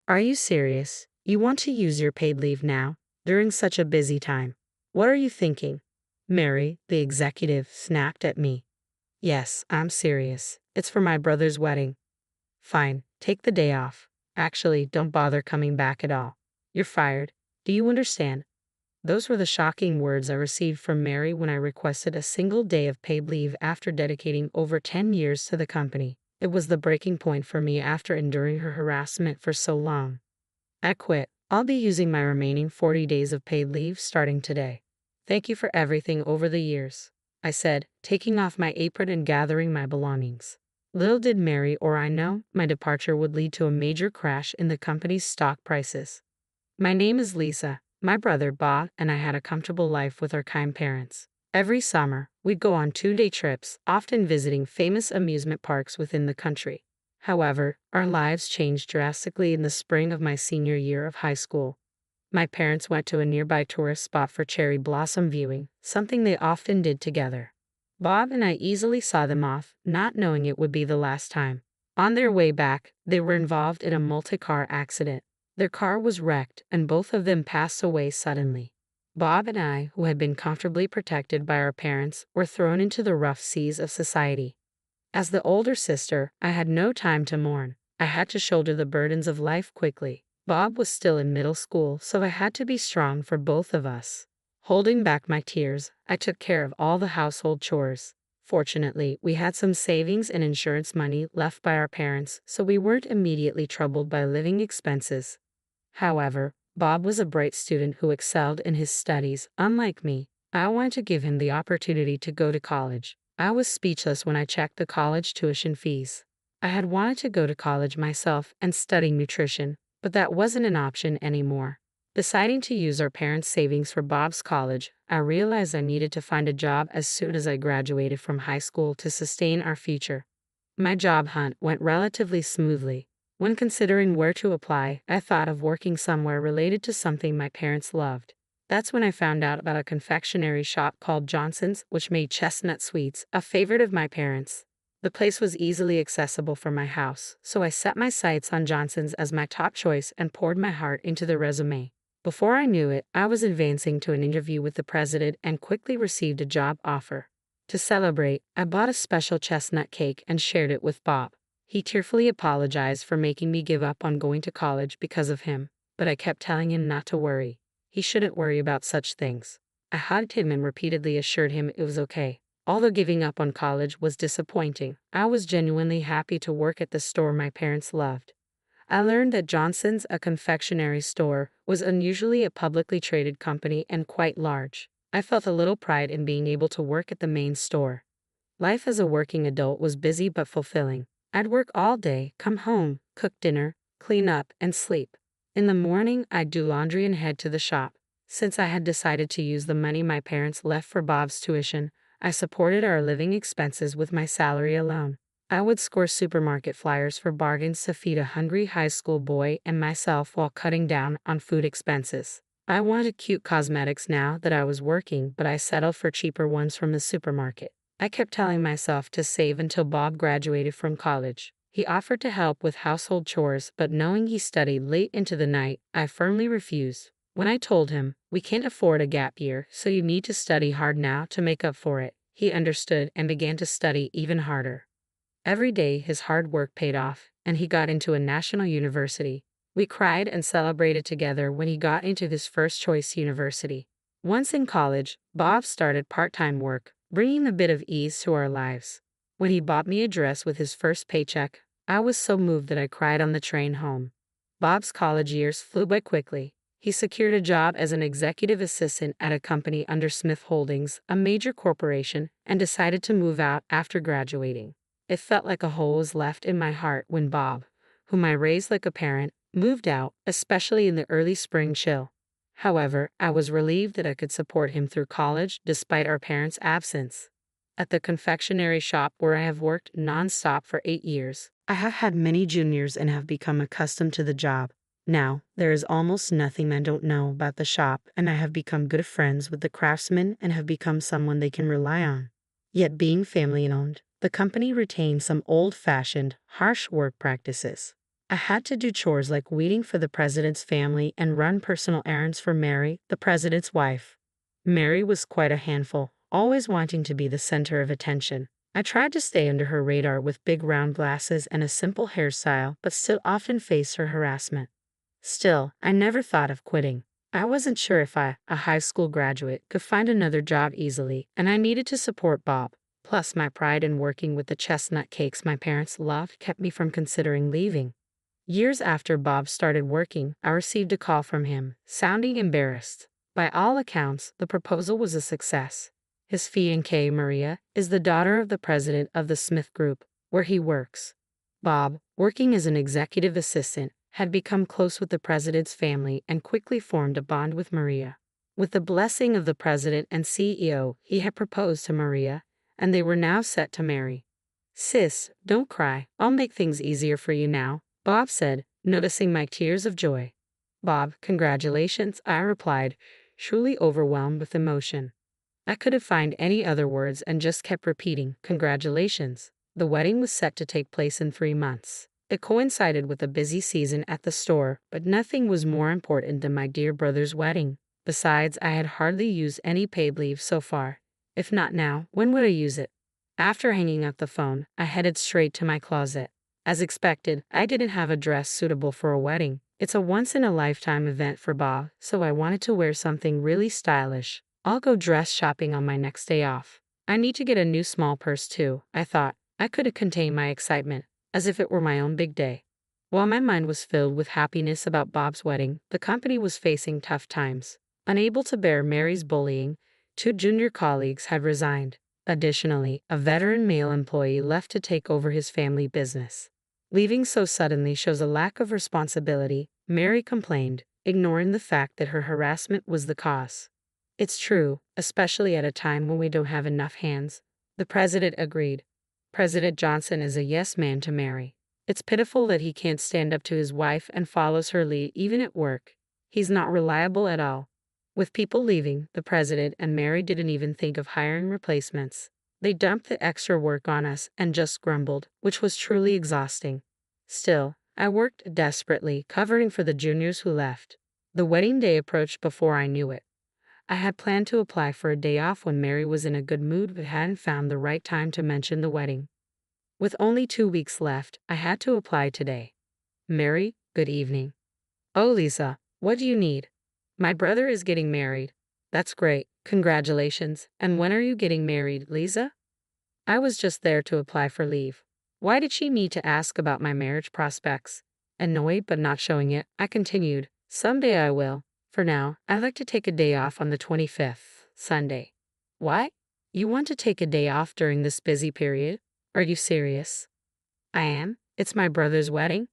Are you serious? You want to use your paid leave now, during such a busy time? What are you thinking? Mary, the executive, snapped at me. Yes, I'm serious. It's for my brother's wedding. Fine, take the day off. Actually, don't bother coming back at all. You're fired. Do you understand? Those were the shocking words I received from Mary when I requested a single day of paid leave after dedicating over 10 years to the company. It was the breaking point for me after enduring her harassment for so long. I quit. I'll be using my remaining 40 days of paid leave starting today. Thank you for everything over the years, I said, taking off my apron and gathering my belongings. Little did Mary or I know, my departure would lead to a major crash in the company's stock prices. My name is Lisa. My brother Bob and I had a comfortable life with our kind parents. Every summer, we'd go on 2-day trips, often visiting famous amusement parks within the country. However, our lives changed drastically in the spring of my senior year of high school. My parents went to a nearby tourist spot for cherry blossom viewing, something they often did together. Bob and I easily saw them off, not knowing it would be the last time. On their way back, they were involved in a multi-car accident. Their car was wrecked, and both of them passed away suddenly. Bob and I, who had been comfortably protected by our parents, were thrown into the rough seas of society. As the older sister, I had no time to mourn. I had to shoulder the burdens of life quickly. Bob was still in middle school, so I had to be strong for both of us. Holding back my tears, I took care of all the household chores. Fortunately, we had some savings and insurance money left by our parents, so we weren't immediately troubled by living expenses. However, Bob was a bright student who excelled in his studies. Unlike me, I wanted to give him the opportunity to go to college. I was speechless when I checked the college tuition fees. I had wanted to go to college myself and study nutrition, but that wasn't an option anymore. Deciding to use our parents' savings for Bob's college, I realized I needed to find a job as soon as I graduated from high school to sustain our future. My job hunt went relatively smoothly. When considering where to apply, I thought of working somewhere related to something my parents loved. That's when I found out about a confectionery shop called Johnson's, which made chestnut sweets, a favorite of my parents. The place was easily accessible from my house, so I set my sights on Johnson's as my top choice and poured my heart into the resume. Before I knew it, I was advancing to an interview with the president and quickly received a job offer. To celebrate, I bought a special chestnut cake and shared it with Bob. He tearfully apologized for making me give up on going to college because of him, but I kept telling him not to worry. He shouldn't worry about such things. I hugged him and repeatedly assured him it was okay. Although giving up on college was disappointing, I was genuinely happy to work at the store my parents loved. I learned that Johnson's, a confectionery store, was unusually a publicly traded company and quite large. I felt a little pride in being able to work at the main store. Life as a working adult was busy but fulfilling. I'd work all day, come home, cook dinner, clean up, and sleep. In the morning, I'd do laundry and head to the shop. Since I had decided to use the money my parents left for Bob's tuition, I supported our living expenses with my salary alone. I would score supermarket flyers for bargains to feed a hungry high school boy and myself while cutting down on food expenses. I wanted cute cosmetics now that I was working, but I settled for cheaper ones from the supermarket. I kept telling myself to save until Bob graduated from college. He offered to help with household chores, but knowing he studied late into the night, I firmly refused. When I told him, "We can't afford a gap year, so you need to study hard now to make up for it," he understood and began to study even harder. Every day his hard work paid off, and he got into a national university. We cried and celebrated together when he got into his first choice university. Once in college, Bob started part-time work, bringing a bit of ease to our lives. When he bought me a dress with his first paycheck, I was so moved that I cried on the train home. Bob's college years flew by quickly. He secured a job as an executive assistant at a company under Smith Holdings, a major corporation, and decided to move out after graduating. It felt like a hole was left in my heart when Bob, whom I raised like a parent, moved out, especially in the early spring chill. However, I was relieved that I could support him through college despite our parents' absence. At the confectionery shop where I have worked non-stop for 8 years, I have had many juniors and have become accustomed to the job. Now, there is almost nothing I don't know about the shop, and I have become good friends with the craftsmen and have become someone they can rely on. Yet being family-owned, the company retains some old-fashioned, harsh work practices. I had to do chores like waiting for the president's family and run personal errands for Mary, the president's wife. Mary was quite a handful, always wanting to be the center of attention. I tried to stay under her radar with big round glasses and a simple hairstyle, but still often faced her harassment. Still, I never thought of quitting. I wasn't sure if I, a high school graduate, could find another job easily, and I needed to support Bob. Plus, my pride in working with the chestnut cakes my parents loved kept me from considering leaving. Years after Bob started working, I received a call from him, sounding embarrassed. By all accounts, the proposal was a success. His fiancée, Maria, is the daughter of the president of the Smith Group, where he works. Bob, working as an executive assistant, had become close with the president's family and quickly formed a bond with Maria. With the blessing of the president and CEO, he had proposed to Maria, and they were now set to marry. "Sis, don't cry. I'll make things easier for you now," Bob said, noticing my tears of joy. "Bob, congratulations," I replied, truly overwhelmed with emotion. I couldn't find any other words and just kept repeating, "Congratulations." The wedding was set to take place in 3 months. It coincided with a busy season at the store, but nothing was more important than my dear brother's wedding. Besides, I had hardly used any paid leave so far. If not now, when would I use it? After hanging up the phone, I headed straight to my closet. As expected, I didn't have a dress suitable for a wedding. It's a once-in-a-lifetime event for Bob, so I wanted to wear something really stylish. I'll go dress shopping on my next day off. I need to get a new small purse too, I thought. I couldn't contain my excitement, as if it were my own big day. While my mind was filled with happiness about Bob's wedding, the company was facing tough times. Unable to bear Mary's bullying, 2 junior colleagues had resigned. Additionally, a veteran male employee left to take over his family business. Leaving so suddenly shows a lack of responsibility, Mary complained, ignoring the fact that her harassment was the cause. "It's true, especially at a time when we don't have enough hands." The president agreed. President Johnson is a yes man to Mary. It's pitiful that he can't stand up to his wife and follows her lead even at work. He's not reliable at all. With people leaving, the president and Mary didn't even think of hiring replacements. They dumped the extra work on us and just grumbled, which was truly exhausting. Still, I worked desperately, covering for the juniors who left. The wedding day approached before I knew it. I had planned to apply for a day off when Mary was in a good mood but hadn't found the right time to mention the wedding. With only 2 weeks left, I had to apply today. "Mary, good evening." "Oh, Lisa, what do you need?" "My brother is getting married." "That's great. Congratulations. And when are you getting married, Lisa?" I was just there to apply for leave. Why did she need to ask about my marriage prospects? Annoyed but not showing it, I continued, "Someday I will. For now, I'd like to take a day off on the 25th, Sunday." "What? You want to take a day off during this busy period? Are you serious?" "I am. It's my brother's wedding."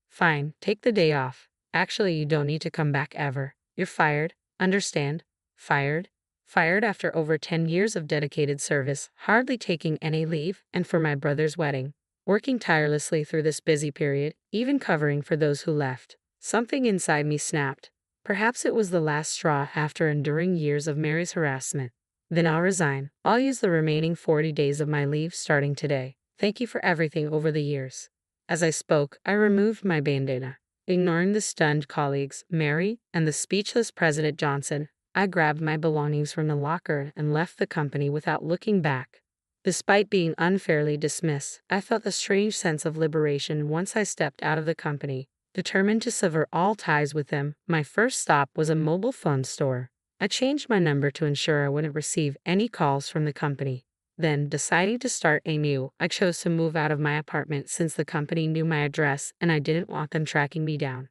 "Fine, take the day off. Actually, you don't need to come back ever. You're fired. Understand? Fired. Fired after over 10 years of dedicated service, hardly taking any leave, and for my brother's wedding. Working tirelessly through this busy period, even covering for those who left." Something inside me snapped. Perhaps it was the last straw after enduring years of Mary's harassment. "Then I'll resign. I'll use the remaining 40 days of my leave starting today. Thank you for everything over the years." As I spoke, I removed my bandana. Ignoring the stunned colleagues, Mary, and the speechless President Johnson, I grabbed my belongings from the locker and left the company without looking back. Despite being unfairly dismissed, I felt a strange sense of liberation once I stepped out of the company. Determined to sever all ties with them, my first stop was a mobile phone store. I changed my number to ensure I wouldn't receive any calls from the company. Then, deciding to start anew, I chose to move out of my apartment since the company knew my address and I didn't want them tracking me down.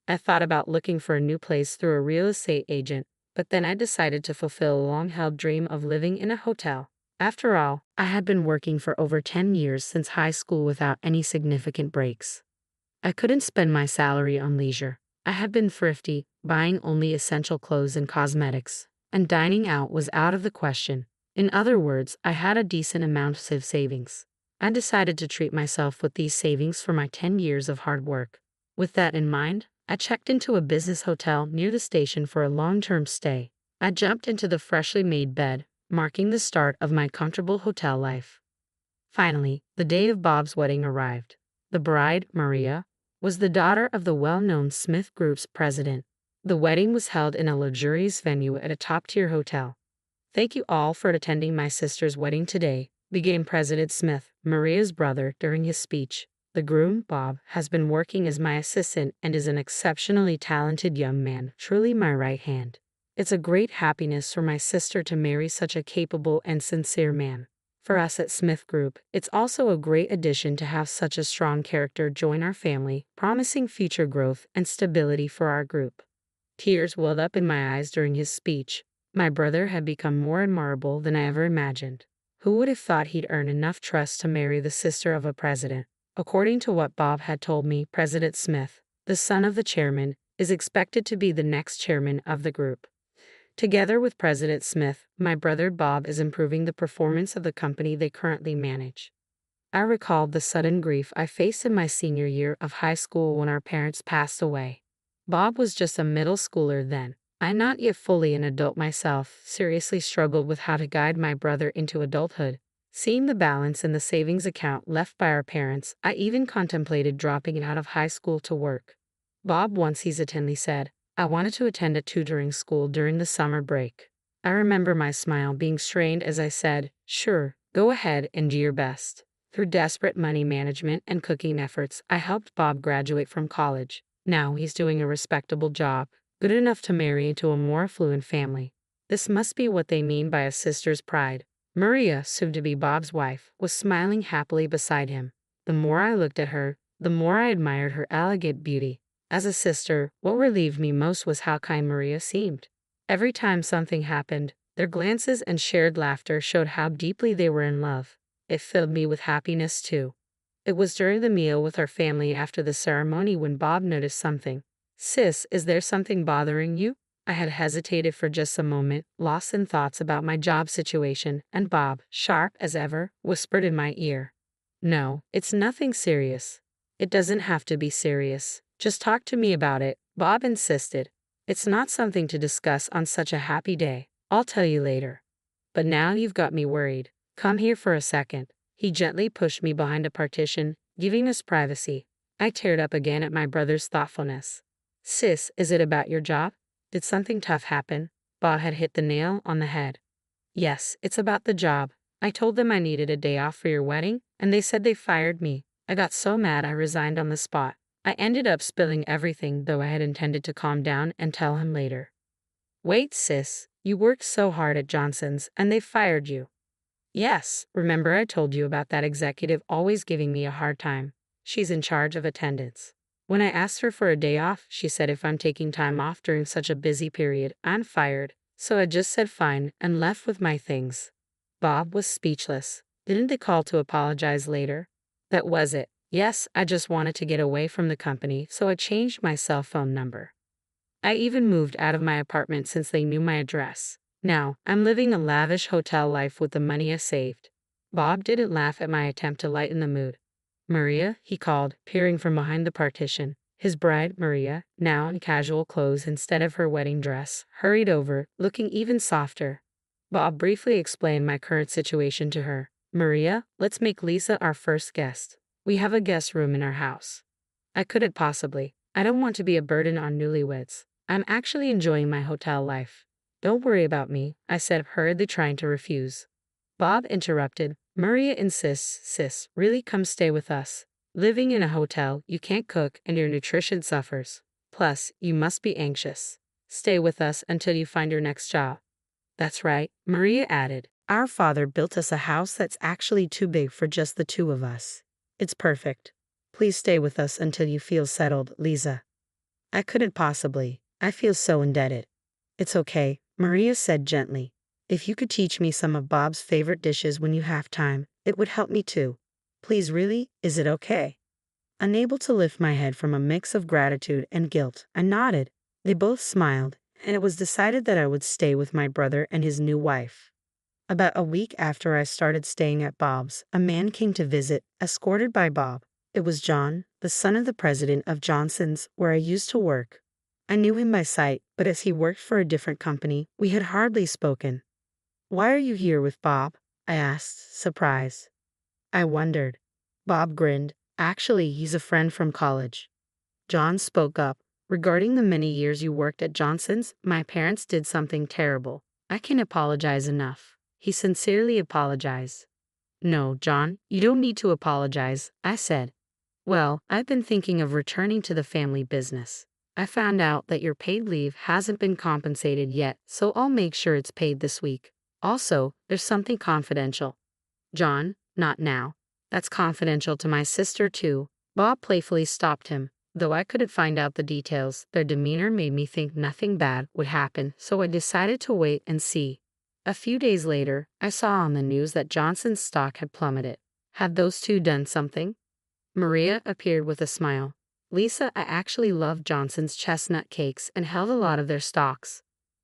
I thought about looking for a new place through a real estate agent, but then I decided to fulfill a long-held dream of living in a hotel. After all, I had been working for over 10 years since high school without any significant breaks. I couldn't spend my salary on leisure. I had been thrifty, buying only essential clothes and cosmetics, and dining out was out of the question. In other words, I had a decent amount of savings. I decided to treat myself with these savings for my 10 years of hard work. With that in mind, I checked into a business hotel near the station for a long-term stay. I jumped into the freshly made bed, marking the start of my comfortable hotel life. Finally, the day of Bob's wedding arrived. The bride, Maria, was the daughter of the well-known Smith Group's president. The wedding was held in a luxurious venue at a top-tier hotel. Thank you all for attending my sister's wedding today, began President Smith, Maria's brother, during his speech. The groom, Bob, has been working as my assistant and is an exceptionally talented young man, truly my right hand. It's a great happiness for my sister to marry such a capable and sincere man. For us at Smith Group, it's also a great addition to have such a strong character join our family, promising future growth and stability for our group. Tears welled up in my eyes during his speech. My brother had become more admirable than I ever imagined. Who would have thought he'd earn enough trust to marry the sister of a president? According to what Bob had told me, President Smith, the son of the chairman, is expected to be the next chairman of the group. Together with President Smith, my brother Bob is improving the performance of the company they currently manage. I recalled the sudden grief I faced in my senior year of high school when our parents passed away. Bob was just a middle schooler then. I, not yet fully an adult myself, seriously struggled with how to guide my brother into adulthood. Seeing the balance in the savings account left by our parents, I even contemplated dropping out of high school to work. Bob once hesitantly said, I wanted to attend a tutoring school during the summer break. I remember my smile being strained as I said, sure, go ahead and do your best. Through desperate money management and cooking efforts, I helped Bob graduate from college. Now he's doing a respectable job, good enough to marry into a more affluent family. This must be what they mean by a sister's pride. Maria, soon to be Bob's wife, was smiling happily beside him. The more I looked at her, the more I admired her elegant beauty. As a sister, what relieved me most was how kind Maria seemed. Every time something happened, their glances and shared laughter showed how deeply they were in love. It filled me with happiness too. It was during the meal with our family after the ceremony when Bob noticed something. Sis, is there something bothering you? I had hesitated for just a moment, lost in thoughts about my job situation, and Bob, sharp as ever, whispered in my ear. No, it's nothing serious. It doesn't have to be serious. Just talk to me about it, Bob insisted. It's not something to discuss on such a happy day. I'll tell you later. But now you've got me worried. Come here for a second. He gently pushed me behind a partition, giving us privacy. I teared up again at my brother's thoughtfulness. Sis, is it about your job? Did something tough happen? Bob had hit the nail on the head. Yes, it's about the job. I told them I needed a day off for your wedding, and they said they fired me. I got so mad I resigned on the spot. I ended up spilling everything, though I had intended to calm down and tell him later. Wait, sis, you worked so hard at Johnson's, and they fired you. Yes, remember I told you about that executive always giving me a hard time. She's in charge of attendance. When I asked her for a day off, she said if I'm taking time off during such a busy period, I'm fired. So I just said fine and left with my things. Bob was speechless. Didn't they call to apologize later? That was it. Yes, I just wanted to get away from the company, so I changed my cell phone number. I even moved out of my apartment since they knew my address. Now, I'm living a lavish hotel life with the money I saved. Bob didn't laugh at my attempt to lighten the mood. Maria, he called, peering from behind the partition. His bride, Maria, now in casual clothes instead of her wedding dress, hurried over, looking even softer. Bob briefly explained my current situation to her. Maria, let's make Lisa our first guest. We have a guest room in our house. I couldn't possibly. I don't want to be a burden on newlyweds. I'm actually enjoying my hotel life. Don't worry about me, I said, hurriedly trying to refuse. Bob interrupted. Maria insists, sis, really come stay with us. Living in a hotel, you can't cook and your nutrition suffers. Plus, you must be anxious. Stay with us until you find your next job. That's right, Maria added. Our father built us a house that's actually too big for just the two of us. It's perfect. Please stay with us until you feel settled, Lisa. I couldn't possibly. I feel so indebted. It's okay, Maria said gently. If you could teach me some of Bob's favorite dishes when you have time, it would help me too. Please, really, is it okay? Unable to lift my head from a mix of gratitude and guilt, I nodded. They both smiled, and it was decided that I would stay with my brother and his new wife. About a week after I started staying at Bob's, a man came to visit, escorted by Bob. It was John, the son of the president of Johnson's, where I used to work. I knew him by sight, but as he worked for a different company, we had hardly spoken. Why are you here with Bob? I asked, surprised. I wondered. Bob grinned. Actually, he's a friend from college. John spoke up. Regarding the many years you worked at Johnson's, my parents did something terrible. I can't apologize enough. He sincerely apologized. No, John, you don't need to apologize, I said. Well, I've been thinking of returning to the family business. I found out that your paid leave hasn't been compensated yet, so I'll make sure it's paid this week. Also, there's something confidential. John, not now. That's confidential to my sister too. Bob playfully stopped him. Though I couldn't find out the details, their demeanor made me think nothing bad would happen, so I decided to wait and see. A few days later, I saw on the news that Johnson's stock had plummeted. Had those two done something? Maria appeared with a smile. Lisa, I actually loved Johnson's chestnut cakes and held a lot of their stocks.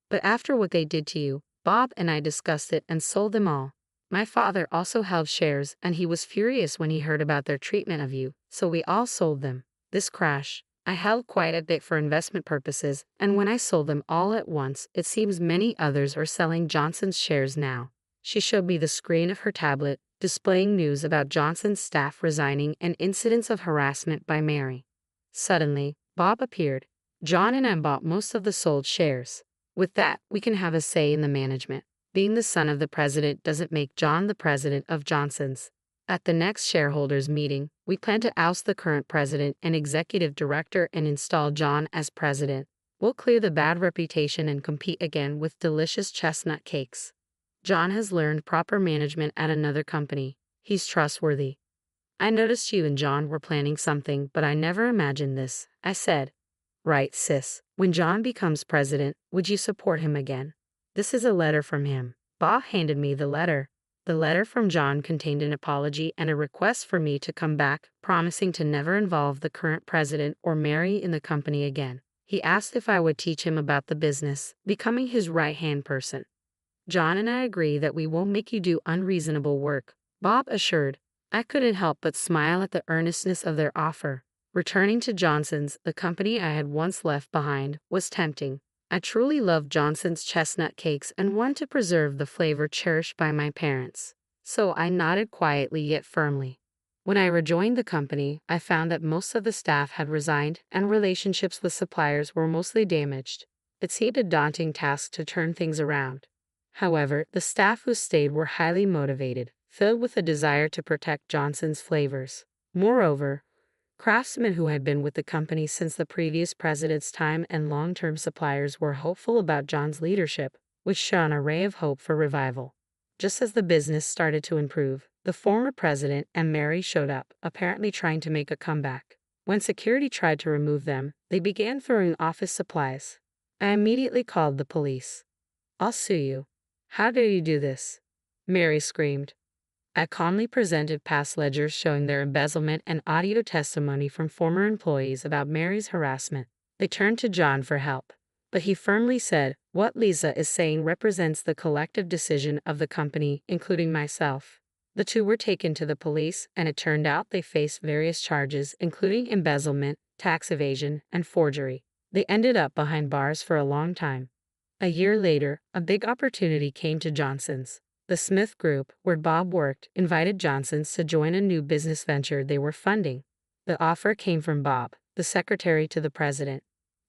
But after what they did to you, Bob and I discussed it and sold them all. My father also held shares, and he was furious when he heard about their treatment of you, so we all sold them. This crash, I held quite a bit for investment purposes, and when I sold them all at once, it seems many others are selling Johnson's shares now. She showed me the screen of her tablet, displaying news about Johnson's staff resigning and incidents of harassment by Mary. Suddenly, Bob appeared. John and I bought most of the sold shares. With that, we can have a say in the management. Being the son of the president doesn't make John the president of Johnson's. At the next shareholders meeting, we plan to oust the current president and executive director and install John as president. We'll clear the bad reputation and compete again with delicious chestnut cakes. John has learned proper management at another company. He's trustworthy. I noticed you and John were planning something, but I never imagined this, I said. Right, sis. When John becomes president, would you support him again? This is a letter from him. Bob handed me the letter. The letter from John contained an apology and a request for me to come back, promising to never involve the current president or Mary in the company again. He asked if I would teach him about the business, becoming his right-hand person. John and I agree that we won't make you do unreasonable work, Bob assured. I couldn't help but smile at the earnestness of their offer. Returning to Johnson's, the company I had once left behind, was tempting. I truly loved Johnson's chestnut cakes and wanted to preserve the flavor cherished by my parents. So I nodded quietly yet firmly. When I rejoined the company, I found that most of the staff had resigned and relationships with suppliers were mostly damaged. It seemed a daunting task to turn things around. However, the staff who stayed were highly motivated, filled with a desire to protect Johnson's flavors. Moreover, craftsmen who had been with the company since the previous president's time and long-term suppliers were hopeful about John's leadership, which shone a ray of hope for revival. Just as the business started to improve, the former president and Mary showed up, apparently trying to make a comeback. When security tried to remove them, they began throwing office supplies. I immediately called the police. I'll sue you. How dare you do this? Mary screamed. I calmly presented past ledgers showing their embezzlement and audio testimony from former employees about Mary's harassment. They turned to John for help, but he firmly said, "What Lisa is saying represents the collective decision of the company, including myself." The two were taken to the police, and it turned out they faced various charges, including embezzlement, tax evasion, and forgery. They ended up behind bars for a long time. A year later, a big opportunity came to Johnson's. The Smith Group, where Bob worked, invited Johnson's to join a new business venture they were funding. The offer came from Bob, the secretary to the president.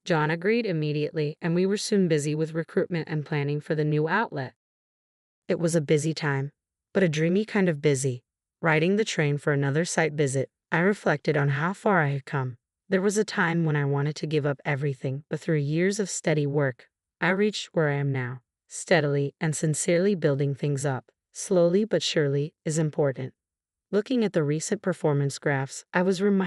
John agreed immediately, and we were soon busy with recruitment and planning for the new outlet. It was a busy time, but a dreamy kind of busy. Riding the train for another site visit, I reflected on how far I had come. There was a time when I wanted to give up everything, but through years of steady work, I reached where I am now. Steadily and sincerely building things up, slowly but surely, is important. Looking at the recent performance graphs, I was reminded